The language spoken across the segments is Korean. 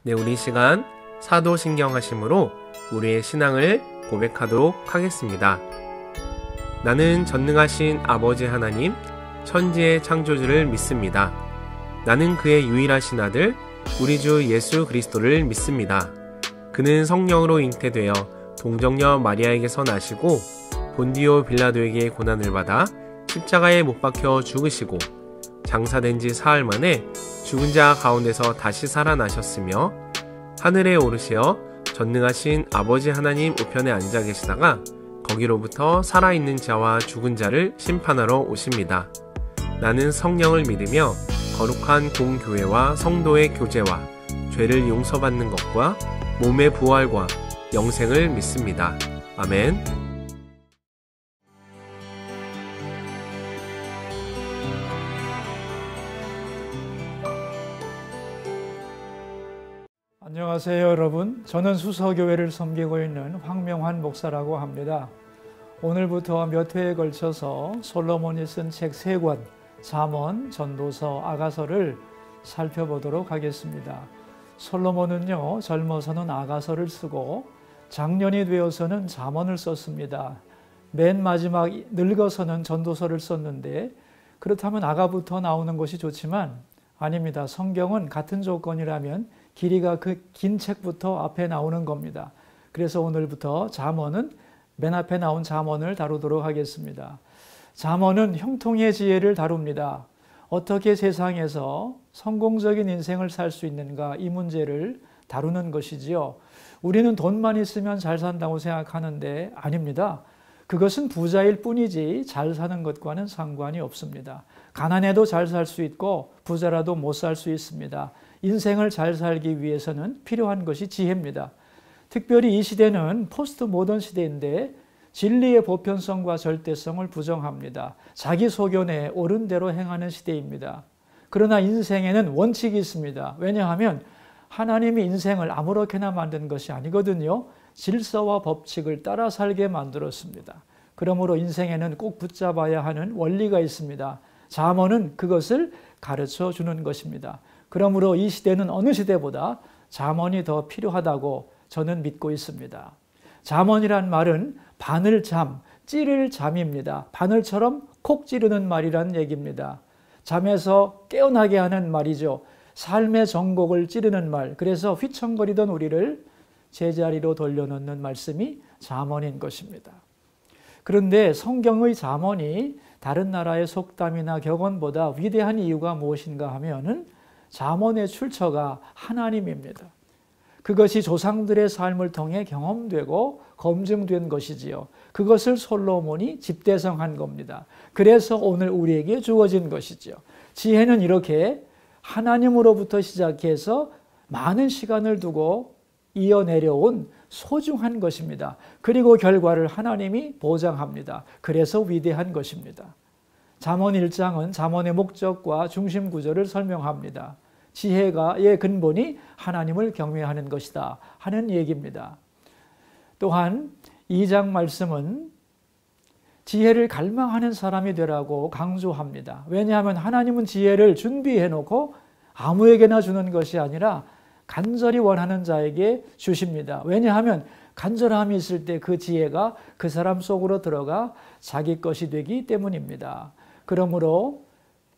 네, 우리 시간 사도신경하심으로 우리의 신앙을 고백하도록 하겠습니다. 나는 전능하신 아버지 하나님, 천지의 창조주를 믿습니다. 나는 그의 유일하신 아들, 우리 주 예수 그리스도를 믿습니다. 그는 성령으로 잉태되어 동정녀 마리아에게서 나시고 본디오 빌라도에게 고난을 받아 십자가에 못 박혀 죽으시고 장사된 지 사흘 만에 죽은 자 가운데서 다시 살아나셨으며 하늘에 오르시어 전능하신 아버지 하나님 우편에 앉아 계시다가 거기로부터 살아있는 자와 죽은 자를 심판하러 오십니다. 나는 성령을 믿으며 거룩한 공교회와 성도의 교제와 죄를 용서받는 것과 몸의 부활과 영생을 믿습니다. 아멘. 안녕하세요 여러분. 저는 수서교회를 섬기고 있는 황명환 목사라고 합니다. 오늘부터 몇 회에 걸쳐서 솔로몬이 쓴 책 3권 잠언, 전도서, 아가서를 살펴보도록 하겠습니다. 솔로몬은요, 젊어서는 아가서를 쓰고 장년이 되어서는 잠언을 썼습니다. 맨 마지막 늙어서는 전도서를 썼는데, 그렇다면 아가부터 나오는 것이 좋지만 아닙니다. 성경은 같은 조건이라면 길이가 그 긴 책부터 앞에 나오는 겁니다. 그래서 오늘부터 잠언은 맨 앞에 나온 잠언을 다루도록 하겠습니다. 잠언은 형통의 지혜를 다룹니다. 어떻게 세상에서 성공적인 인생을 살 수 있는가, 이 문제를 다루는 것이지요. 우리는 돈만 있으면 잘 산다고 생각하는데 아닙니다. 그것은 부자일 뿐이지 잘 사는 것과는 상관이 없습니다. 가난해도 잘 살 수 있고 부자라도 못 살 수 있습니다. 인생을 잘 살기 위해서는 필요한 것이 지혜입니다. 특별히 이 시대는 포스트 모던 시대인데 진리의 보편성과 절대성을 부정합니다. 자기 소견에 옳은 대로 행하는 시대입니다. 그러나 인생에는 원칙이 있습니다. 왜냐하면 하나님이 인생을 아무렇게나 만든 것이 아니거든요. 질서와 법칙을 따라 살게 만들었습니다. 그러므로 인생에는 꼭 붙잡아야 하는 원리가 있습니다. 잠언은 그것을 가르쳐 주는 것입니다. 그러므로 이 시대는 어느 시대보다 잠언이 더 필요하다고 저는 믿고 있습니다. 잠언이란 말은 바늘잠, 찌를 잠입니다. 바늘처럼 콕 찌르는 말이라는 얘기입니다. 잠에서 깨어나게 하는 말이죠. 삶의 정곡을 찌르는 말. 그래서 휘청거리던 우리를 제자리로 돌려놓는 말씀이 잠언인 것입니다. 그런데 성경의 잠언이 다른 나라의 속담이나 격언보다 위대한 이유가 무엇인가 하면은 잠언의 출처가 하나님입니다. 그것이 조상들의 삶을 통해 경험되고 검증된 것이지요. 그것을 솔로몬이 집대성한 겁니다. 그래서 오늘 우리에게 주어진 것이죠. 지혜는 이렇게 하나님으로부터 시작해서 많은 시간을 두고 이어내려온 소중한 것입니다. 그리고 결과를 하나님이 보장합니다. 그래서 위대한 것입니다. 잠언 1장은 잠언의 목적과 중심 구조를 설명합니다. 지혜가의 근본이 하나님을 경외하는 것이다 하는 얘기입니다. 또한 2장 말씀은 지혜를 갈망하는 사람이 되라고 강조합니다. 왜냐하면 하나님은 지혜를 준비해 놓고 아무에게나 주는 것이 아니라 간절히 원하는 자에게 주십니다. 왜냐하면 간절함이 있을 때 그 지혜가 그 사람 속으로 들어가 자기 것이 되기 때문입니다. 그러므로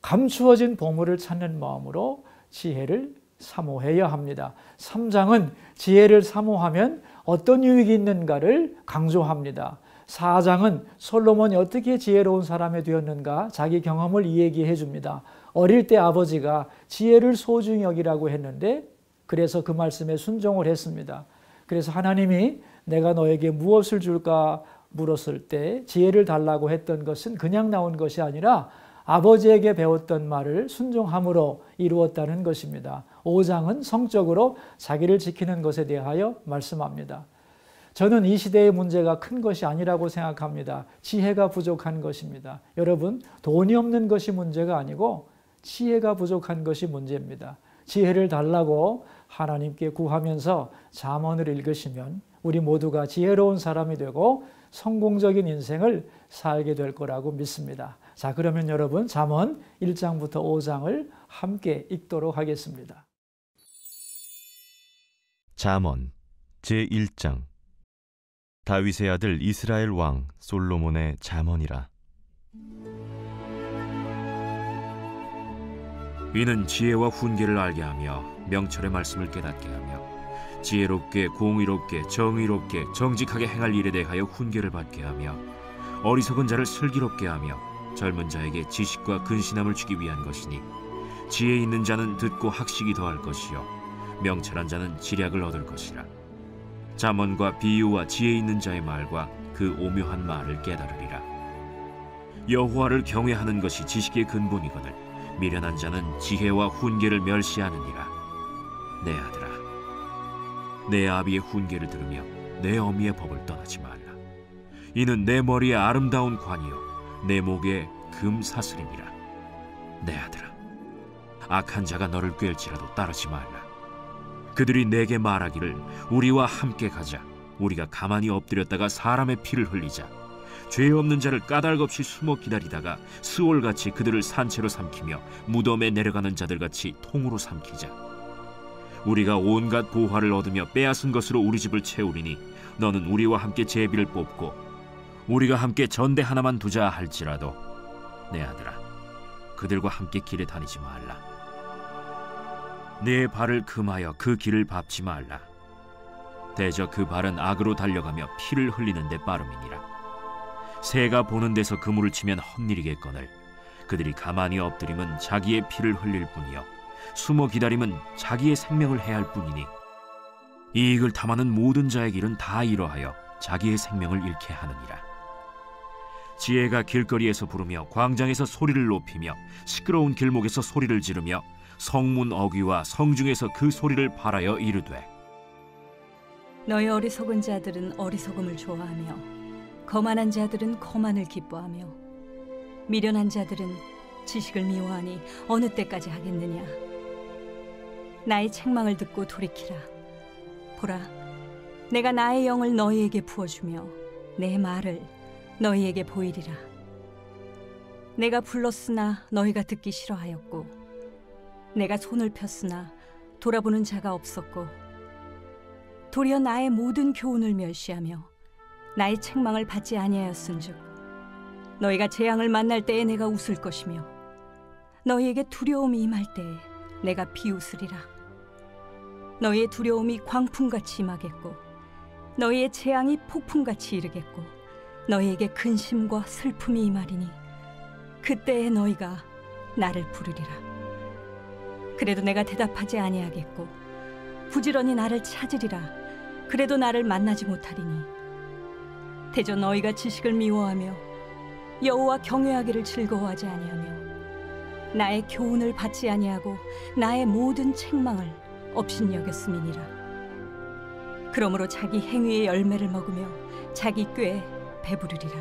감추어진 보물을 찾는 마음으로 지혜를 사모해야 합니다. 3장은 지혜를 사모하면 어떤 유익이 있는가를 강조합니다. 4장은 솔로몬이 어떻게 지혜로운 사람이 되었는가 자기 경험을 이야기해 줍니다. 어릴 때 아버지가 지혜를 소중히 여기라고 했는데 그래서 그 말씀에 순종을 했습니다. 그래서 하나님이 내가 너에게 무엇을 줄까 물었을 때 지혜를 달라고 했던 것은 그냥 나온 것이 아니라 아버지에게 배웠던 말을 순종함으로 이루었다는 것입니다. 5장은 성적으로 자기를 지키는 것에 대하여 말씀합니다. 저는 이 시대의 문제가 큰 것이 아니라고 생각합니다. 지혜가 부족한 것입니다. 여러분, 돈이 없는 것이 문제가 아니고 지혜가 부족한 것이 문제입니다. 지혜를 달라고 하나님께 구하면서 잠언을 읽으시면 우리 모두가 지혜로운 사람이 되고 성공적인 인생을 살게 될 거라고 믿습니다. 자, 그러면 여러분 잠언 1장부터 5장을 함께 읽도록 하겠습니다. 잠언 제1장. 다윗의 아들 이스라엘 왕 솔로몬의 잠언이라. 이는 지혜와 훈계를 알게 하며 명철의 말씀을 깨닫게 하며 지혜롭게 공의롭게 정의롭게 정직하게 행할 일에 대하여 훈계를 받게 하며 어리석은 자를 슬기롭게 하며 젊은 자에게 지식과 근신함을 주기 위한 것이니 지혜 있는 자는 듣고 학식이 더할 것이요 명철한 자는 지략을 얻을 것이라. 잠언과 비유와 지혜 있는 자의 말과 그 오묘한 말을 깨달으리라. 여호와를 경외하는 것이 지식의 근본이거늘 미련한 자는 지혜와 훈계를 멸시하느니라. 내 아들아, 내 아비의 훈계를 들으며 내 어미의 법을 떠나지 말라. 이는 내 머리에 아름다운 관이요 내 목에 금사슬임이라. 내 아들아, 악한 자가 너를 꿰을지라도 따르지 말라. 그들이 내게 말하기를 우리와 함께 가자. 우리가 가만히 엎드렸다가 사람의 피를 흘리자. 죄 없는 자를 까닭없이 숨어 기다리다가 스올같이 그들을 산채로 삼키며 무덤에 내려가는 자들같이 통으로 삼키자. 우리가 온갖 보화를 얻으며 빼앗은 것으로 우리 집을 채우리니 너는 우리와 함께 제비를 뽑고 우리가 함께 전대 하나만 두자 할지라도 내 아들아, 그들과 함께 길에 다니지 말라. 네 발을 금하여 그 길을 밟지 말라. 대저 그 발은 악으로 달려가며 피를 흘리는 데 빠름이니라. 새가 보는 데서 그물을 치면 헛일이겠거늘 그들이 가만히 엎드림은 자기의 피를 흘릴 뿐이요 숨어 기다림은 자기의 생명을 해할 뿐이니 이익을 탐하는 모든 자의 길은 다 이러하여 자기의 생명을 잃게 하느니라. 지혜가 길거리에서 부르며 광장에서 소리를 높이며 시끄러운 길목에서 소리를 지르며 성문 어귀와 성중에서 그 소리를 발하여 이르되 너희 어리석은 자들은 어리석음을 좋아하며 거만한 자들은 거만을 기뻐하며 미련한 자들은 지식을 미워하니 어느 때까지 하겠느냐. 나의 책망을 듣고 돌이키라. 보라, 내가 나의 영을 너희에게 부어주며 내 말을 너희에게 보이리라. 내가 불렀으나 너희가 듣기 싫어하였고 내가 손을 폈으나 돌아보는 자가 없었고 도리어 나의 모든 교훈을 멸시하며 나의 책망을 받지 아니하였은즉 너희가 재앙을 만날 때에 내가 웃을 것이며 너희에게 두려움이 임할 때에 내가 비웃으리라. 너희의 두려움이 광풍같이 임하겠고 너희의 재앙이 폭풍같이 이르겠고 너희에게 근심과 슬픔이 임하리니 그때에 너희가 나를 부르리라. 그래도 내가 대답하지 아니하겠고 부지런히 나를 찾으리라. 그래도 나를 만나지 못하리니 대저 너희가 지식을 미워하며 여호와 경외하기를 즐거워하지 아니하며 나의 교훈을 받지 아니하고 나의 모든 책망을 업신여겼음이니라. 그러므로 자기 행위의 열매를 먹으며 자기 꾀에 배부르리라.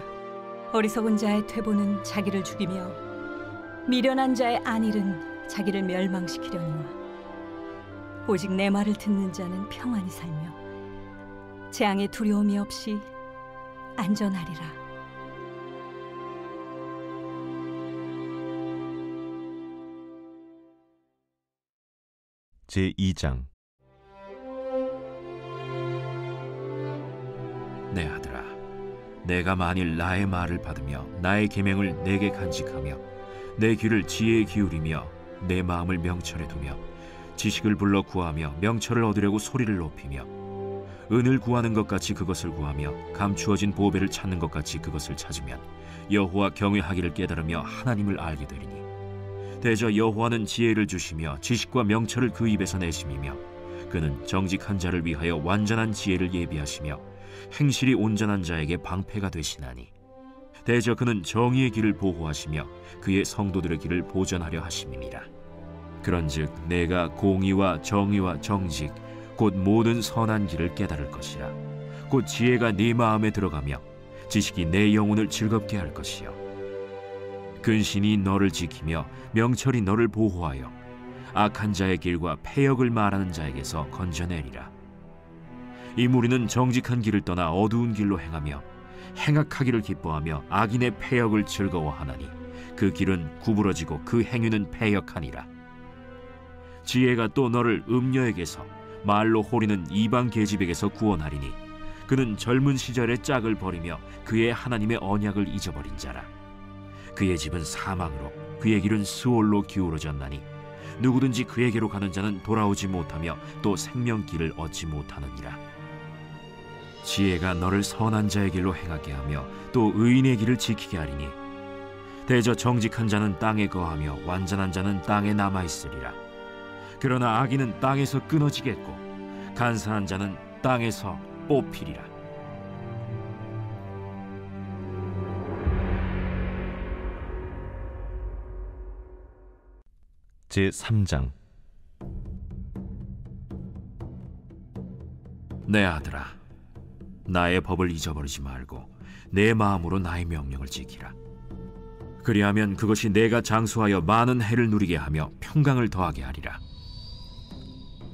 어리석은 자의 퇴보는 자기를 죽이며 미련한 자의 안일은 자기를 멸망시키려니와 오직 내 말을 듣는 자는 평안히 살며 재앙의 두려움이 없이 안전하리라. 제2장. 내 아들아, 내가 만일 나의 말을 받으며 나의 계명을 내게 간직하며 내 귀를 지혜에 기울이며 내 마음을 명철에 두며 지식을 불러 구하며 명철을 얻으려고 소리를 높이며 은을 구하는 것 같이 그것을 구하며 감추어진 보배를 찾는 것 같이 그것을 찾으면 여호와 경외하기를 깨달으며 하나님을 알게 되리니 대저 여호와는 지혜를 주시며 지식과 명철을 그 입에서 내심이며 그는 정직한 자를 위하여 완전한 지혜를 예비하시며 행실이 온전한 자에게 방패가 되시나니 대저 그는 정의의 길을 보호하시며 그의 성도들의 길을 보전하려 하심이니라. 그런즉 내가 공의와 정의와 정직 곧 모든 선한 길을 깨달을 것이라. 곧 지혜가 네 마음에 들어가며 지식이 내 영혼을 즐겁게 할 것이요 근신이 너를 지키며 명철이 너를 보호하여 악한 자의 길과 패역을 말하는 자에게서 건져내리라. 이 무리는 정직한 길을 떠나 어두운 길로 행하며 행악하기를 기뻐하며 악인의 패역을 즐거워하나니 그 길은 구부러지고 그 행위는 패역하니라. 지혜가 또 너를 음녀에게서 말로 호리는 이방 계집에게서 구원하리니 그는 젊은 시절의 짝을 버리며 그의 하나님의 언약을 잊어버린 자라. 그의 집은 사망으로 그의 길은 스올로 기울어졌나니 누구든지 그에게로 가는 자는 돌아오지 못하며 또 생명길을 얻지 못하느니라. 지혜가 너를 선한 자의 길로 행하게 하며 또 의인의 길을 지키게 하리니 대저 정직한 자는 땅에 거하며 완전한 자는 땅에 남아있으리라. 그러나 악인은 땅에서 끊어지겠고 간사한 자는 땅에서 뽑히리라. 제3장. 내 아들아, 나의 법을 잊어버리지 말고 내 마음으로 나의 명령을 지키라. 그리하면 그것이 내가 장수하여 많은 해를 누리게 하며 평강을 더하게 하리라.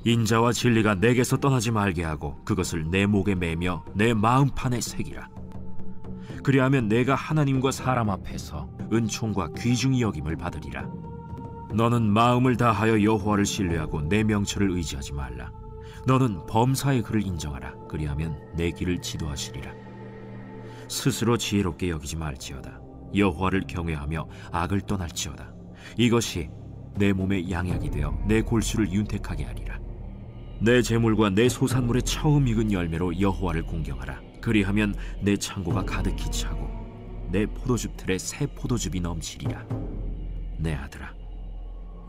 인자와 진리가 내게서 떠나지 말게 하고 그것을 내 목에 매며 내 마음판에 새기라. 그리하면 내가 하나님과 사람 앞에서 은총과 귀중히 여김을 받으리라. 너는 마음을 다하여 여호와를 신뢰하고 내 명철을 의지하지 말라. 너는 범사의 그를 인정하라. 그리하면 내 길을 지도하시리라. 스스로 지혜롭게 여기지 말지어다. 여호와를 경외하며 악을 떠날지어다. 이것이 내 몸의 양약이 되어 내 골수를 윤택하게 하리라. 내 재물과 내 소산물의 처음 익은 열매로 여호와를 공경하라. 그리하면 내 창고가 가득히 차고 내 포도즙 틀에 새 포도즙이 넘치리라. 내 아들아,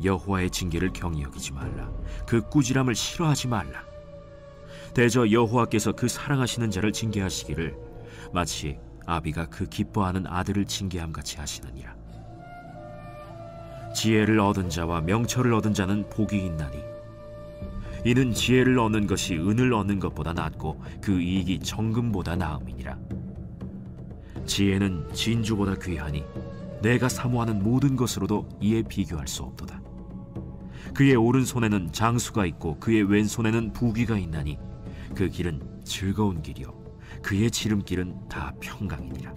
여호와의 징계를 경히 여기지 말라. 그 꾸지람을 싫어하지 말라. 대저 여호와께서 그 사랑하시는 자를 징계하시기를 마치 아비가 그 기뻐하는 아들을 징계함같이 하시느니라. 지혜를 얻은 자와 명철을 얻은 자는 복이 있나니 이는 지혜를 얻는 것이 은을 얻는 것보다 낫고 그 이익이 정금보다 나음이니라. 지혜는 진주보다 귀하니 내가 사모하는 모든 것으로도 이에 비교할 수 없도다. 그의 오른손에는 장수가 있고 그의 왼손에는 부귀가 있나니 그 길은 즐거운 길이요 그의 지름길은 다 평강이니라.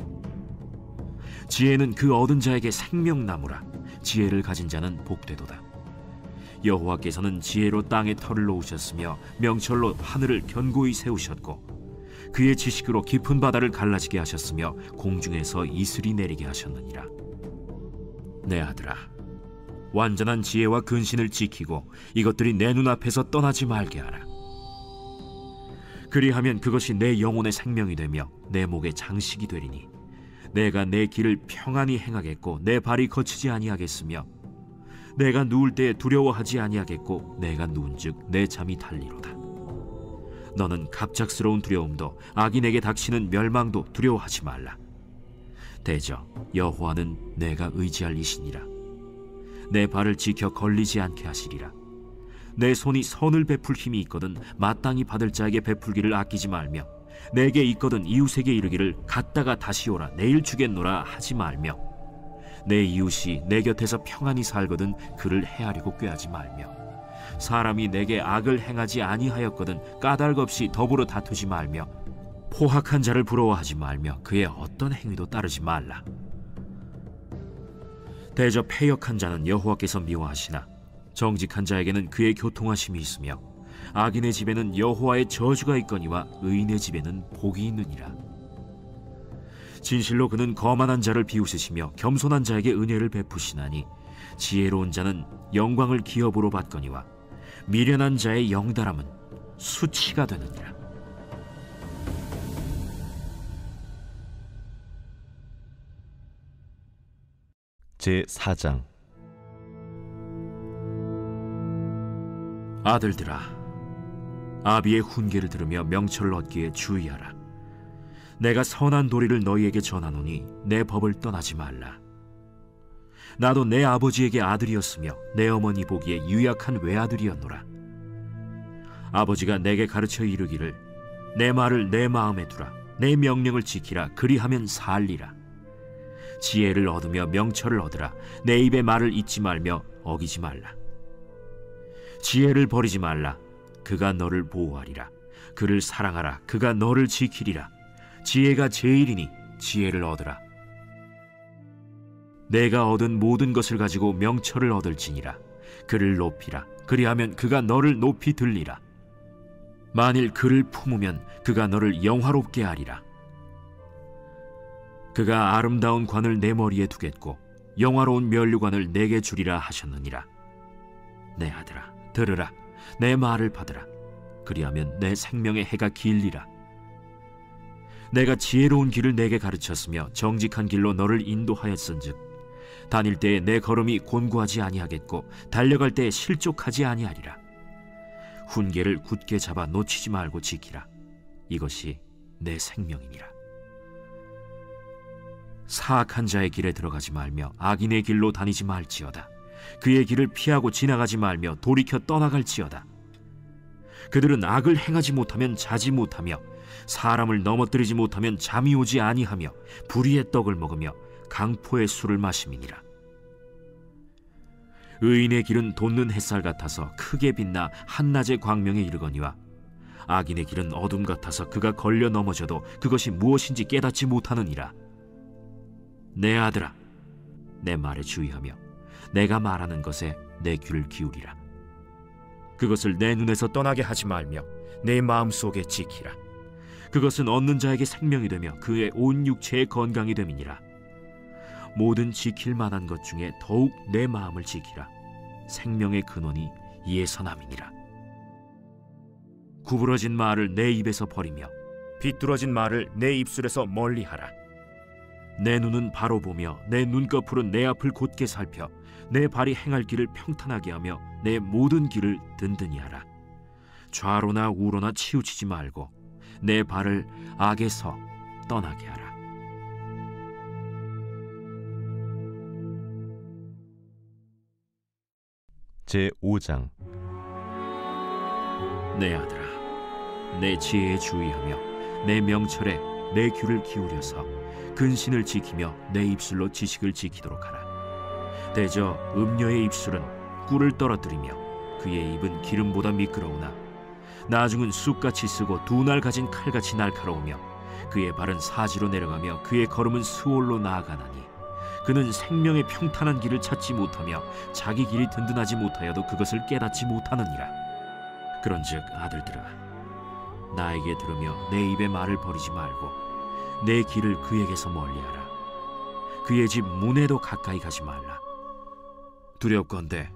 지혜는 그 얻은 자에게 생명나무라. 지혜를 가진 자는 복되도다. 여호와께서는 지혜로 땅에 털을 놓으셨으며 명철로 하늘을 견고히 세우셨고 그의 지식으로 깊은 바다를 갈라지게 하셨으며 공중에서 이슬이 내리게 하셨느니라. 내 아들아, 완전한 지혜와 근신을 지키고 이것들이 내 눈앞에서 떠나지 말게 하라. 그리하면 그것이 내 영혼의 생명이 되며 내 목의 장식이 되리니 내가 내 길을 평안히 행하겠고 내 발이 거치지 아니하겠으며 내가 누울 때에 두려워하지 아니하겠고 내가 누운즉 내 잠이 달리로다. 너는 갑작스러운 두려움도 악인에게 닥치는 멸망도 두려워하지 말라. 대저 여호와는 내가 의지할 이시니라. 내 발을 지켜 걸리지 않게 하시리라. 내 손이 선을 베풀 힘이 있거든 마땅히 받을 자에게 베풀기를 아끼지 말며 내게 있거든 이웃에게 이르기를 갔다가 다시 오라 내일 주겠노라 하지 말며 내 이웃이 내 곁에서 평안히 살거든 그를 헤아리고 꾀하지 말며 사람이 내게 악을 행하지 아니하였거든 까닭 없이 더불어 다투지 말며 포학한 자를 부러워하지 말며 그의 어떤 행위도 따르지 말라. 대저 패역한 자는 여호와께서 미워하시나 정직한 자에게는 그의 교통하심이 있으며 악인의 집에는 여호와의 저주가 있거니와 의인의 집에는 복이 있느니라. 진실로 그는 거만한 자를 비웃으시며 겸손한 자에게 은혜를 베푸시나니 지혜로운 자는 영광을 기업으로 받거니와 미련한 자의 영달함은 수치가 되느니라. 제4장. 아들들아, 아비의 훈계를 들으며 명철을 얻기에 주의하라. 내가 선한 도리를 너희에게 전하노니 내 법을 떠나지 말라. 나도 내 아버지에게 아들이었으며 내 어머니 보기에 유약한 외아들이었노라. 아버지가 내게 가르쳐 이르기를 내 말을 내 마음에 두라. 내 명령을 지키라. 그리하면 살리라. 지혜를 얻으며 명철을 얻으라. 내 입의 말을 잊지 말며 어기지 말라. 지혜를 버리지 말라. 그가 너를 보호하리라. 그를 사랑하라. 그가 너를 지키리라. 지혜가 제일이니 지혜를 얻으라. 내가 얻은 모든 것을 가지고 명철을 얻을지니라. 그를 높이라. 그리하면 그가 너를 높이 들리라. 만일 그를 품으면 그가 너를 영화롭게 하리라. 그가 아름다운 관을 내 머리에 두겠고 영화로운 면류관을 내게 주리라 하셨느니라. 내 아들아, 들으라. 내 말을 받으라. 그리하면 내 생명의 해가 길리라. 내가 지혜로운 길을 내게 가르쳤으며 정직한 길로 너를 인도하였은즉 다닐 때에 내 걸음이 곤고하지 아니하겠고 달려갈 때에 실족하지 아니하리라. 훈계를 굳게 잡아 놓치지 말고 지키라. 이것이 내 생명이니라. 사악한 자의 길에 들어가지 말며 악인의 길로 다니지 말지어다. 그의 길을 피하고 지나가지 말며 돌이켜 떠나갈지어다. 그들은 악을 행하지 못하면 자지 못하며 사람을 넘어뜨리지 못하면 잠이 오지 아니하며 불의의 떡을 먹으며 강포의 술을 마심이니라. 의인의 길은 돋는 햇살 같아서 크게 빛나 한낮의 광명에 이르거니와 악인의 길은 어둠 같아서 그가 걸려 넘어져도 그것이 무엇인지 깨닫지 못하느니라. 내 아들아, 내 말에 주의하며 내가 말하는 것에 내 귀를 기울이라. 그것을 내 눈에서 떠나게 하지 말며 내 마음속에 지키라. 그것은 얻는 자에게 생명이 되며 그의 온 육체의 건강이 됨이니라. 모든 지킬 만한 것 중에 더욱 내 마음을 지키라. 생명의 근원이 이에서 남이니라. 구부러진 말을 내 입에서 버리며 비뚤어진 말을 내 입술에서 멀리하라. 내 눈은 바로 보며 내 눈꺼풀은 내 앞을 곧게 살펴 내 발이 행할 길을 평탄하게 하며 내 모든 길을 든든히 하라. 좌로나 우로나 치우치지 말고 내 발을 악에서 떠나게 하라. 제5장. 내 아들아, 내 지혜에 주의하며 내 명철에 내 귀를 기울여서 근신을 지키며 내 입술로 지식을 지키도록 하라. 대저 음녀의 입술은 꿀을 떨어뜨리며 그의 입은 기름보다 미끄러우나 나중은 쑥같이 쓰고 두 날 가진 칼같이 날카로우며 그의 발은 사지로 내려가며 그의 걸음은 스올로 나아가나니 그는 생명의 평탄한 길을 찾지 못하며 자기 길이 든든하지 못하여도 그것을 깨닫지 못하느니라. 그런즉 아들들아, 나에게 들으며 내 입의 말을 버리지 말고 내 길을 그에게서 멀리하라. 그의 집 문에도 가까이 가지 말라. 두렵건대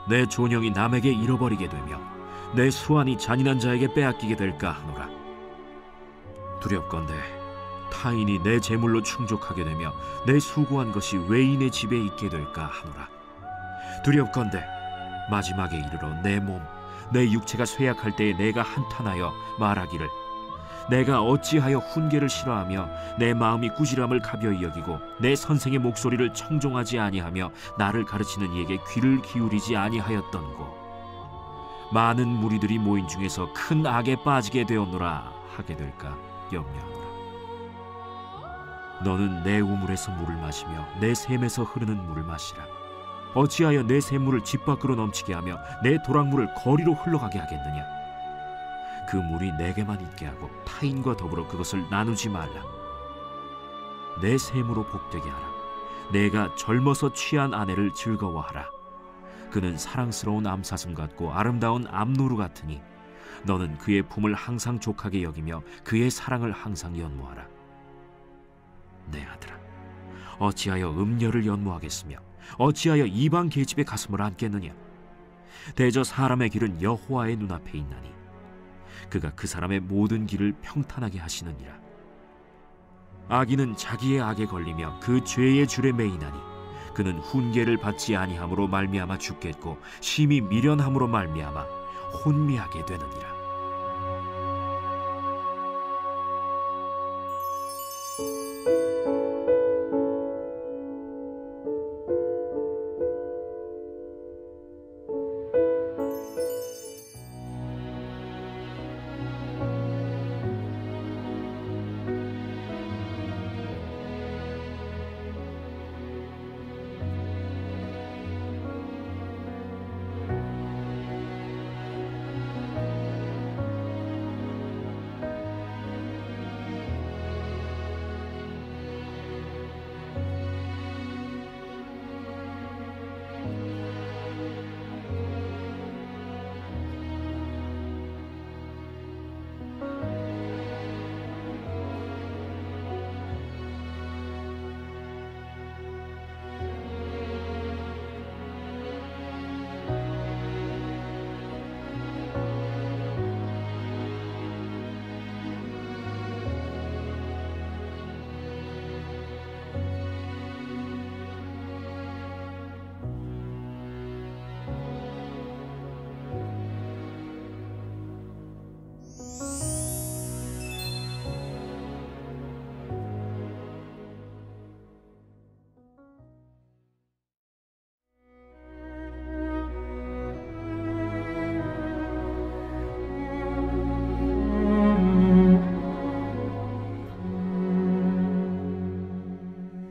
내 존영이 남에게 잃어버리게 되며 내 수완이 잔인한 자에게 빼앗기게 될까 하노라. 두렵건대 타인이 내 재물로 충족하게 되며 내 수고한 것이 외인의 집에 있게 될까 하노라. 두렵건대 마지막에 이르러 내 몸, 내 육체가 쇠약할 때에 내가 한탄하여 말하기를 내가 어찌하여 훈계를 싫어하며 내 마음이 꾸지람을 가벼이 여기고 내 선생의 목소리를 청종하지 아니하며 나를 가르치는 이에게 귀를 기울이지 아니하였던고. 많은 무리들이 모인 중에서 큰 악에 빠지게 되었노라 하게 될까 염려하노라. 너는 내 우물에서 물을 마시며 내 샘에서 흐르는 물을 마시라. 어찌하여 내 샘물을 집 밖으로 넘치게 하며 내 도랑물을 거리로 흘러가게 하겠느냐. 그 물이 내게만 있게 하고 타인과 더불어 그것을 나누지 말라. 내 샘으로 복되게 하라. 내가 젊어서 취한 아내를 즐거워하라. 그는 사랑스러운 암사슴 같고 아름다운 암노루 같으니 너는 그의 품을 항상 족하게 여기며 그의 사랑을 항상 연모하라. 내 아들아, 어찌하여 음녀를 연모하겠으며 어찌하여 이방 계집의 가슴을 안겠느냐. 대저 사람의 길은 여호와의 눈앞에 있나니 그가 그 사람의 모든 길을 평탄하게 하시느니라. 악인은 자기의 악에 걸리며 그 죄의 줄에 매이나니 그는 훈계를 받지 아니함으로 말미암아 죽겠고 심히 미련함으로 말미암아 혼미하게 되느니라.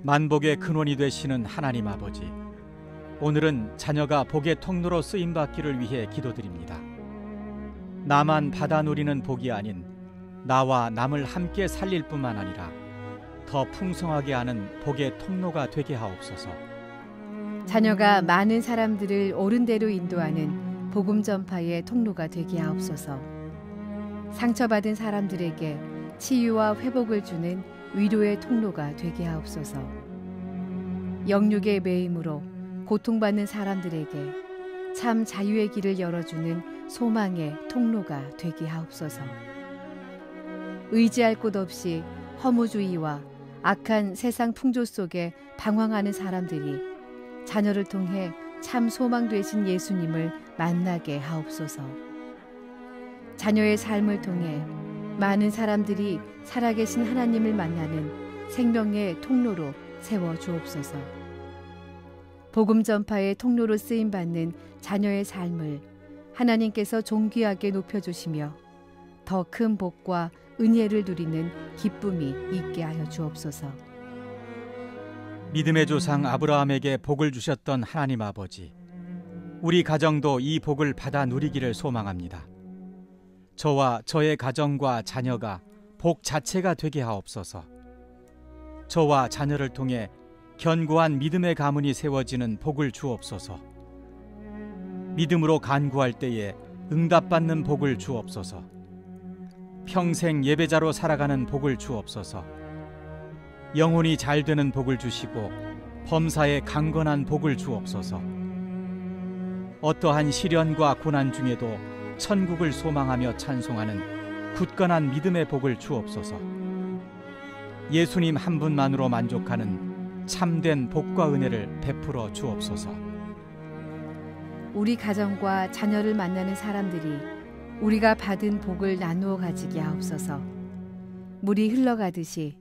만복의 근원이 되시는 하나님 아버지, 오늘은 자녀가 복의 통로로 쓰임받기를 위해 기도드립니다. 나만 받아 누리는 복이 아닌 나와 남을 함께 살릴 뿐만 아니라 더 풍성하게 하는 복의 통로가 되게 하옵소서. 자녀가 많은 사람들을 옳은 대로 인도하는 복음 전파의 통로가 되게 하옵소서. 상처받은 사람들에게 치유와 회복을 주는 위로의 통로가 되게 하옵소서. 영육의 매임으로 고통받는 사람들에게 참 자유의 길을 열어주는 소망의 통로가 되게 하옵소서. 의지할 곳 없이 허무주의와 악한 세상 풍조 속에 방황하는 사람들이 자녀를 통해 참 소망 되신 예수님을 만나게 하옵소서. 자녀의 삶을 통해 많은 사람들이 살아계신 하나님을 만나는 생명의 통로로 세워 주옵소서. 복음 전파의 통로로 쓰임받는 자녀의 삶을 하나님께서 존귀하게 높여주시며 더 큰 복과 은혜를 누리는 기쁨이 있게 하여 주옵소서. 믿음의 조상 아브라함에게 복을 주셨던 하나님 아버지, 우리 가정도 이 복을 받아 누리기를 소망합니다. 저와 저의 가정과 자녀가 복 자체가 되게 하옵소서. 저와 자녀를 통해 견고한 믿음의 가문이 세워지는 복을 주옵소서. 믿음으로 간구할 때에 응답받는 복을 주옵소서. 평생 예배자로 살아가는 복을 주옵소서. 영혼이 잘 되는 복을 주시고 범사에 강건한 복을 주옵소서. 어떠한 시련과 고난 중에도 천국을 소망하며 찬송하는 굳건한 믿음의 복을 주옵소서. 예수님 한 분만으로 만족하는 참된 복과 은혜를 베풀어 주옵소서. 우리 가정과 자녀를 만나는 사람들이 우리가 받은 복을 나누어 가지게 하옵소서. 물이 흘러가듯이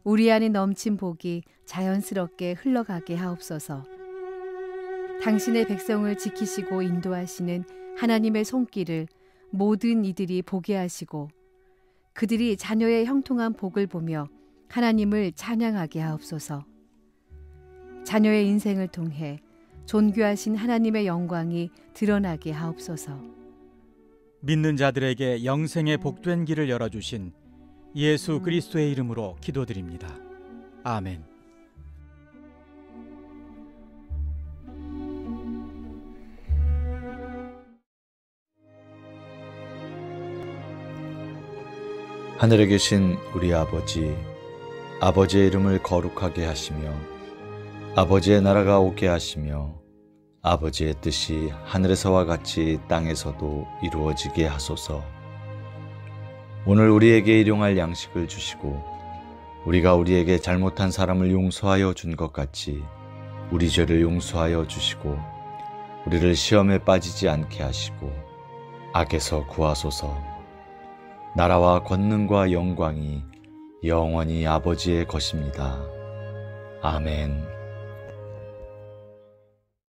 우리 안에 넘친 복이 자연스럽게 흘러가게 하옵소서. 당신의 백성을 지키시고 인도하시는 하나님의 손길을 모든 이들이 보게 하시고 그들이 자녀의 형통한 복을 보며 하나님을 찬양하게 하옵소서. 자녀의 인생을 통해 존귀하신 하나님의 영광이 드러나게 하옵소서. 믿는 자들에게 영생의 복된 길을 열어주신 예수 그리스도의 이름으로 기도드립니다. 아멘. 하늘에 계신 우리 아버지, 아버지의 이름을 거룩하게 하시며 아버지의 나라가 오게 하시며 아버지의 뜻이 하늘에서와 같이 땅에서도 이루어지게 하소서. 오늘 우리에게 일용할 양식을 주시고 우리가 우리에게 잘못한 사람을 용서하여 준 것 같이 우리 죄를 용서하여 주시고 우리를 시험에 빠지지 않게 하시고 악에서 구하소서. 나라와 권능과 영광이 영원히 아버지의 것입니다. 아멘.